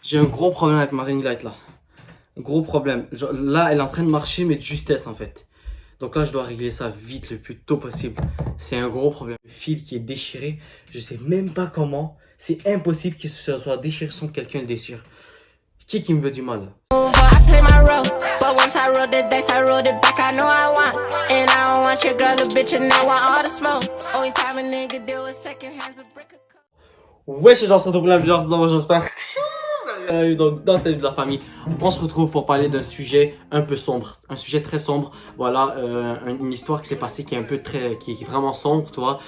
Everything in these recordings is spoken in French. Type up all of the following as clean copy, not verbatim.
J'ai un gros problème avec ma ring light là. Un gros problème. Genre, là, elle est en train de marcher, mais de justesse en fait. Donc là, je dois régler ça vite, le plus tôt possible. C'est un gros problème. Le fil qui est déchiré, je sais même pas comment. C'est impossible qu'il se soit déchiré sans que quelqu'un le déchire. Qui me veut du mal? Ouais, c'est genre sur ton problème, genre, non, j'espère. Donc, dans cette vidéo de la famille, on se retrouve pour parler d'un sujet un peu sombre, un sujet très sombre. Voilà, une histoire qui s'est passée qui est un peu qui est vraiment sombre, tu vois.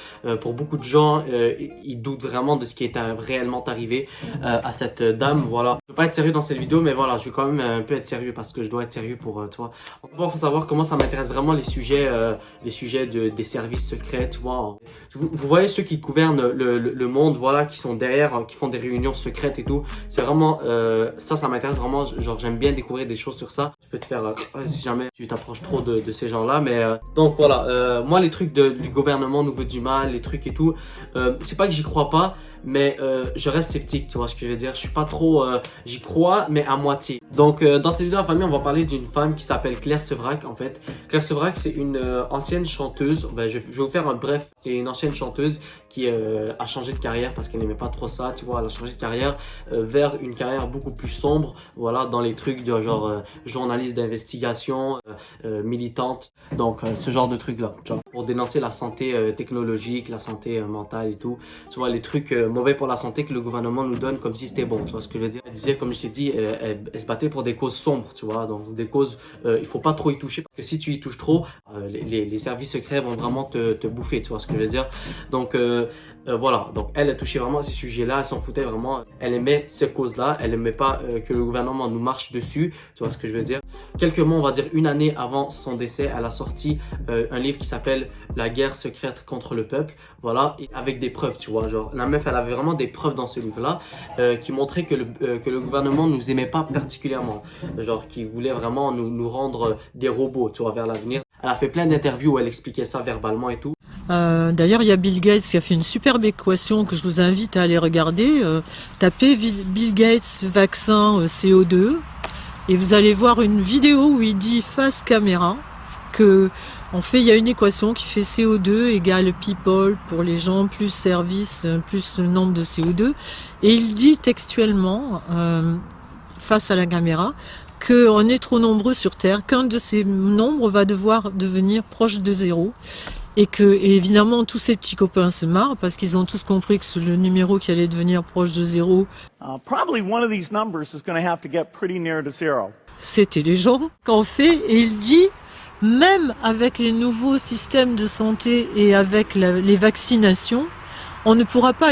Pour beaucoup de gens, ils doutent vraiment de ce qui est réellement arrivé à cette dame. Voilà, je veux pas être sérieux dans cette vidéo, mais voilà, je vais quand même un peu être sérieux parce que je dois être sérieux pour, tu vois. Il faut savoir comment ça m'intéresse vraiment les sujets des services secrets, tu vois. Vous voyez ceux qui gouvernent le monde, voilà, qui sont derrière, qui font des réunions secrètes et tout. C'est vraiment ça m'intéresse vraiment. Genre, j'aime bien découvrir des choses sur ça. Tu peux te faire si jamais tu t'approches trop de ces gens-là. Mais donc voilà, moi les trucs du gouvernement nous veut du mal, les trucs et tout. C'est pas que j'y crois pas, mais je reste sceptique, tu vois ce que je veux dire. Je suis pas trop, j'y crois, mais à moitié. Donc dans cette vidéo de la famille, on va parler d'une femme qui s'appelle Claire Sevrac en fait. Claire Sevrac, c'est une ancienne chanteuse. Ben, je vais vous faire un bref. C'est une ancienne chanteuse qui a changé de carrière parce qu'elle n'aimait pas trop ça, tu vois. Elle a changé de carrière vers une carrière beaucoup plus sombre, voilà, dans les trucs de genre journaliste d'investigation, militante. Donc ce genre de trucs là, tu vois, pour dénoncer la santé technologique, la santé mentale et tout. Tu vois, les trucs mauvais pour la santé que le gouvernement nous donne comme si c'était bon, tu vois ce que je veux dire. Elle disait, comme je t'ai dit, elle se battait pour des causes sombres, tu vois, donc des causes, il faut pas trop y toucher parce que si tu y touches trop, les services secrets vont vraiment te bouffer, tu vois ce que je veux dire. Donc voilà, donc elle touchait vraiment à ces sujets-là, elle s'en foutait vraiment, elle aimait ces causes-là, elle aimait pas que le gouvernement nous marche dessus, tu vois ce que je veux dire. Quelques mois, on va dire une année avant son décès, elle a sorti un livre qui s'appelle La guerre secrète contre le peuple, voilà, et avec des preuves, tu vois, genre la meuf, elle avait vraiment des preuves dans ce livre-là qui montraient que le gouvernement nous aimait pas particulièrement, genre qui voulait vraiment nous rendre des robots, tu vois, vers l'avenir. Elle a fait plein d'interviews où elle expliquait ça verbalement et tout. D'ailleurs, il y a Bill Gates qui a fait une superbe équation que je vous invite à aller regarder. Tapez Bill Gates vaccin CO2 et vous allez voir une vidéo où il dit face caméra que en fait il y a une équation qui fait CO2 égale people pour les gens plus service plus le nombre de CO2 et il dit textuellement face à la caméra qu'on est trop nombreux sur Terre, qu'un de ces nombres va devoir devenir proche de zéro. Et évidemment tous ces petits copains se marrent parce qu'ils ont tous compris que le numéro qui allait devenir proche de zéro, c'était les gens qu'en fait. Et il dit, même avec les nouveaux systèmes de santé et avec les vaccinations, on ne pourra pas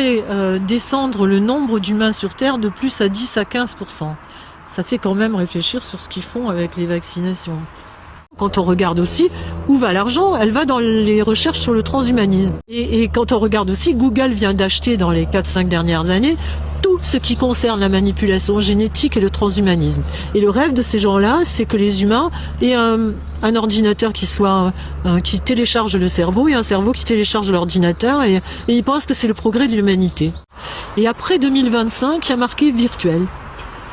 descendre le nombre d'humains sur Terre de plus à 10 à 15%. Ça fait quand même réfléchir sur ce qu'ils font avec les vaccinations. Quand on regarde aussi où va l'argent, elle va dans les recherches sur le transhumanisme. Et quand on regarde aussi, Google vient d'acheter dans les 4-5 dernières années tout ce qui concerne la manipulation génétique et le transhumanisme. Et le rêve de ces gens-là, c'est que les humains aient un ordinateur qui télécharge le cerveau et un cerveau qui télécharge l'ordinateur et ils pensent que c'est le progrès de l'humanité. Et après 2025, il y a marqué virtuel.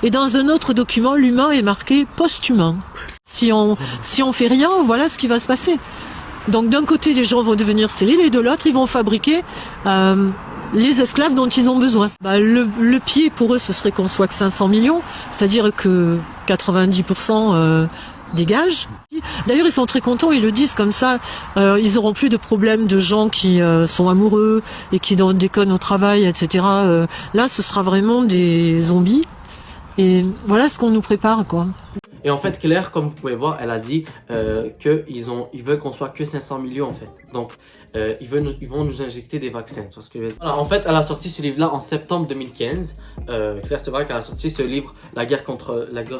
Et dans un autre document, l'humain est marqué post-humain. Si on fait rien, voilà ce qui va se passer. Donc d'un côté, les gens vont devenir stériles et de l'autre, ils vont fabriquer les esclaves dont ils ont besoin. Le pied, pour eux, ce serait qu'on soit que 500 millions, c'est-à-dire que 90% dégagent. D'ailleurs, ils sont très contents, ils le disent comme ça, ils auront plus de problèmes de gens qui sont amoureux et qui déconnent au travail, etc. Là, ce sera vraiment des zombies. Et voilà ce qu'on nous prépare, quoi. Et en fait, Claire, comme vous pouvez voir, elle a dit qu'ils veulent qu'on soit que 500 millions en fait. Donc, ils vont nous injecter des vaccins. Tu vois ce que je veux dire? Alors, en fait, elle a sorti ce livre-là en septembre 2015. Claire, c'est vrai qu'elle a sorti ce livre, La guerre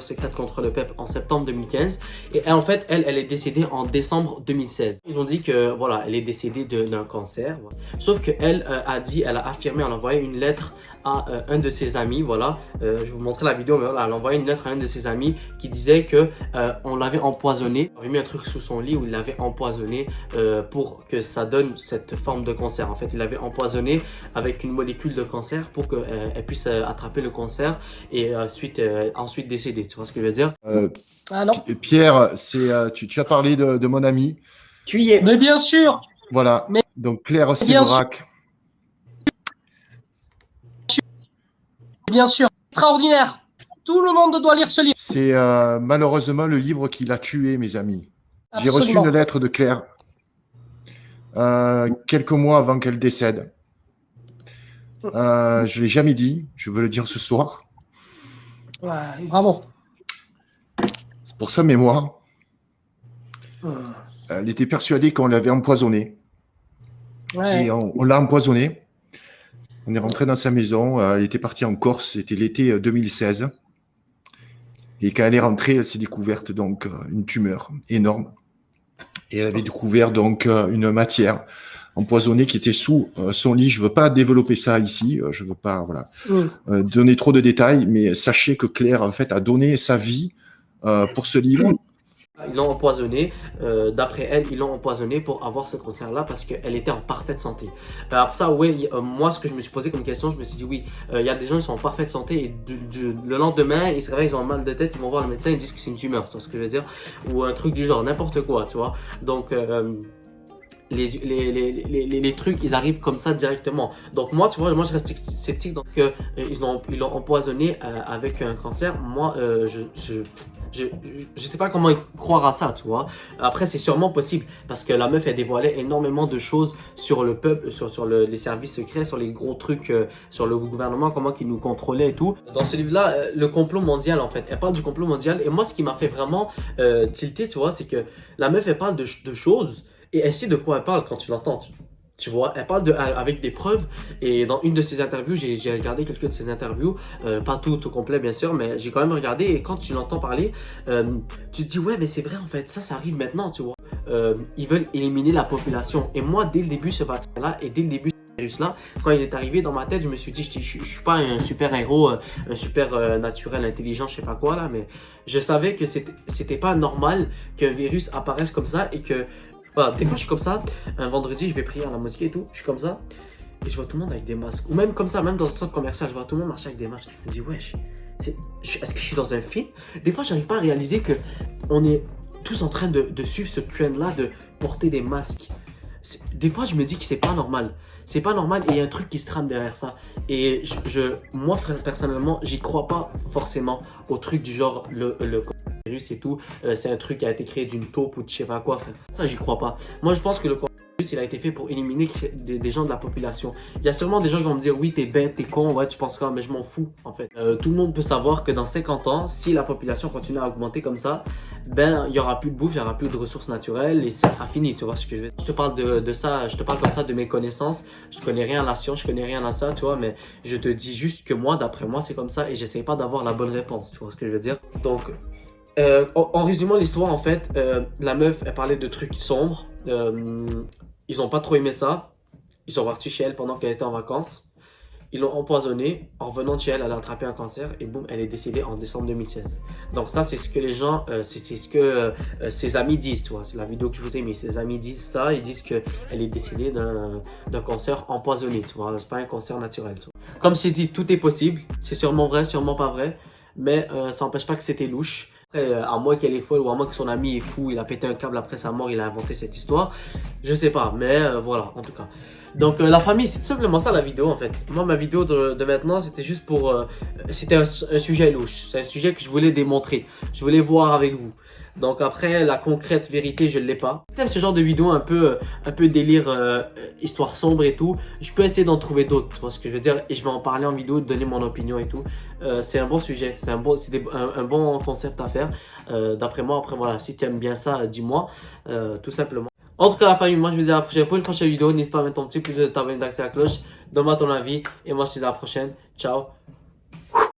secrète contre le peuple, en septembre 2015. Et en fait, elle est décédée en décembre 2016. Ils ont dit que, voilà, elle est décédée d'un cancer. Voilà. Sauf qu'elle elle a affirmé, elle a envoyé une lettre à un de ses amis, voilà, je vais vous montrer la vidéo, mais voilà, elle a envoyé une lettre à un de ses amis qui disait que on l'avait empoisonné, il avait mis un truc sous son lit où il l'avait empoisonné pour que ça donne cette forme de cancer. En fait, il l'avait empoisonné avec une molécule de cancer pour qu'elle puisse attraper le cancer et ensuite décéder, tu vois ce que je veux dire? Ah non. Pierre, tu as parlé de mon ami. Tu y es. Mais bien sûr. Voilà. Mais donc Claire bien Séverac. Bien sûr. Extraordinaire. Tout le monde doit lire ce livre. C'est malheureusement le livre qui l'a tué, mes amis. J'ai Absolument. reçu une lettre de Claire quelques mois avant qu'elle décède. Je ne l'ai jamais dit, je veux le dire ce soir. Ouais, bravo. C'est pour sa mémoire. Elle était persuadée qu'on l'avait empoisonné. Ouais. Et on l'a empoisonné. On est rentré dans sa maison. Elle était partie en Corse. C'était l'été 2016. Et quand elle est rentrée, elle s'est découverte donc une tumeur énorme. Et elle avait découvert donc une matière empoisonnée qui était sous son lit. Je ne veux pas développer ça ici. Je ne veux pas donner trop de détails. Mais sachez que Claire, en fait, a donné sa vie pour ce livre. Ils l'ont empoisonné, d'après elle, ils l'ont empoisonné pour avoir ce cancer-là parce qu'elle était en parfaite santé. Alors ça, oui, moi, ce que je me suis posé comme question, je me suis dit, oui, il y a des gens qui sont en parfaite santé et le lendemain, ils se réveillent, ils ont un mal de tête, ils vont voir le médecin, ils disent que c'est une tumeur, tu vois ce que je veux dire? Ou un truc du genre, n'importe quoi, tu vois? Donc, les trucs, ils arrivent comme ça directement. Donc moi, tu vois, moi je reste sceptique. Donc ils l'ont empoisonné avec un cancer. Moi, je sais pas comment croire à ça, tu vois. Après, c'est sûrement possible parce que la meuf, elle dévoilait énormément de choses sur le peuple, sur les services secrets, sur les gros trucs, sur le gouvernement, comment qu'ils nous contrôlaient et tout. Dans ce livre-là, le complot mondial, en fait, elle parle du complot mondial. Et moi, ce qui m'a fait vraiment tilter, tu vois, c'est que la meuf, elle parle de choses. Et elle sait de quoi elle parle quand tu l'entends, tu vois, elle parle avec des preuves. Et dans une de ses interviews, j'ai regardé quelques de ses interviews, pas tout au complet bien sûr, mais j'ai quand même regardé. Et quand tu l'entends parler, tu te dis ouais mais c'est vrai en fait, ça arrive maintenant, tu vois. Ils veulent éliminer la population. Et moi dès le début ce vaccin-là et dès le début ce virus-là, quand il est arrivé dans ma tête, je me suis dit je suis pas un super héros, un super naturel, intelligent, je sais pas quoi là, mais je savais que c'était pas normal qu'un virus apparaisse comme ça et que voilà, des fois je suis comme ça, un vendredi je vais prier à la mosquée et tout, je suis comme ça et je vois tout le monde avec des masques. Ou même comme ça, même dans un centre commercial, je vois tout le monde marcher avec des masques. Je me dis wesh, est-ce que je suis dans un film? Des fois j'arrive pas à réaliser que on est tous en train de suivre ce trend là de porter des masques. Des fois je me dis que c'est pas normal. C'est pas normal et il y a un truc qui se trame derrière ça. Et moi personnellement, j'y crois pas forcément au truc du genre le virus et tout. C'est un truc qui a été créé d'une taupe ou de je sais pas quoi. Frère. Ça, j'y crois pas. Moi, je pense que le coronavirus, il a été fait pour éliminer des gens de la population. Il y a sûrement des gens qui vont me dire oui, t'es bête, t'es con, ouais, tu penses quoi, mais je m'en fous en fait. Tout le monde peut savoir que dans 50 ans, si la population continue à augmenter comme ça, ben il y aura plus de bouffe, il y aura plus de ressources naturelles et ça sera fini, tu vois ce que je veux dire. Je te parle de ça, je te parle comme ça de mes connaissances. Je connais rien à la science, je connais rien à ça, tu vois, mais je te dis juste que moi, d'après moi, c'est comme ça et j'essaie pas d'avoir la bonne réponse, tu vois ce que je veux dire. Donc en résumant l'histoire, en fait, la meuf, elle parlait de trucs sombres. Ils ont pas trop aimé ça. Ils sont partis chez elle pendant qu'elle était en vacances. Ils l'ont empoisonnée. En revenant de chez elle, elle a attrapé un cancer et boum, elle est décédée en décembre 2016. Donc ça, c'est ce que les gens, c'est ce que ses amis disent, tu vois. C'est la vidéo que je vous ai mis. Ses amis disent ça, ils disent qu'elle est décédée d'un cancer empoisonné, tu vois. C'est pas un cancer naturel, tu vois. Comme c'est dit, tout est possible. C'est sûrement vrai, sûrement pas vrai. Mais ça n'empêche pas que c'était louche. Après, à moins qu'elle est folle ou à moins que son ami est fou, il a pété un câble après sa mort, il a inventé cette histoire. Je sais pas, mais voilà, en tout cas. Donc la famille, c'est tout simplement ça la vidéo en fait. Moi, ma vidéo de maintenant, c'était juste pour... c'était un sujet louche. C'est un sujet que je voulais démontrer. Je voulais voir avec vous. Donc après, la concrète vérité, je ne l'ai pas. Si t'aimes ce genre de vidéo un peu délire, histoire sombre et tout, je peux essayer d'en trouver d'autres, tu vois ce que je veux dire. Et je vais en parler en vidéo, donner mon opinion et tout. C'est un bon sujet, c'est un bon concept à faire. D'après moi, après voilà, si tu aimes bien ça, dis-moi, tout simplement. En tout cas la famille, moi je vous dis à la prochaine pour une prochaine vidéo. N'hésite pas à mettre ton petit pouce de t'abonner, d'accès à la cloche. Donne-moi ton avis et moi je te dis à la prochaine. Ciao.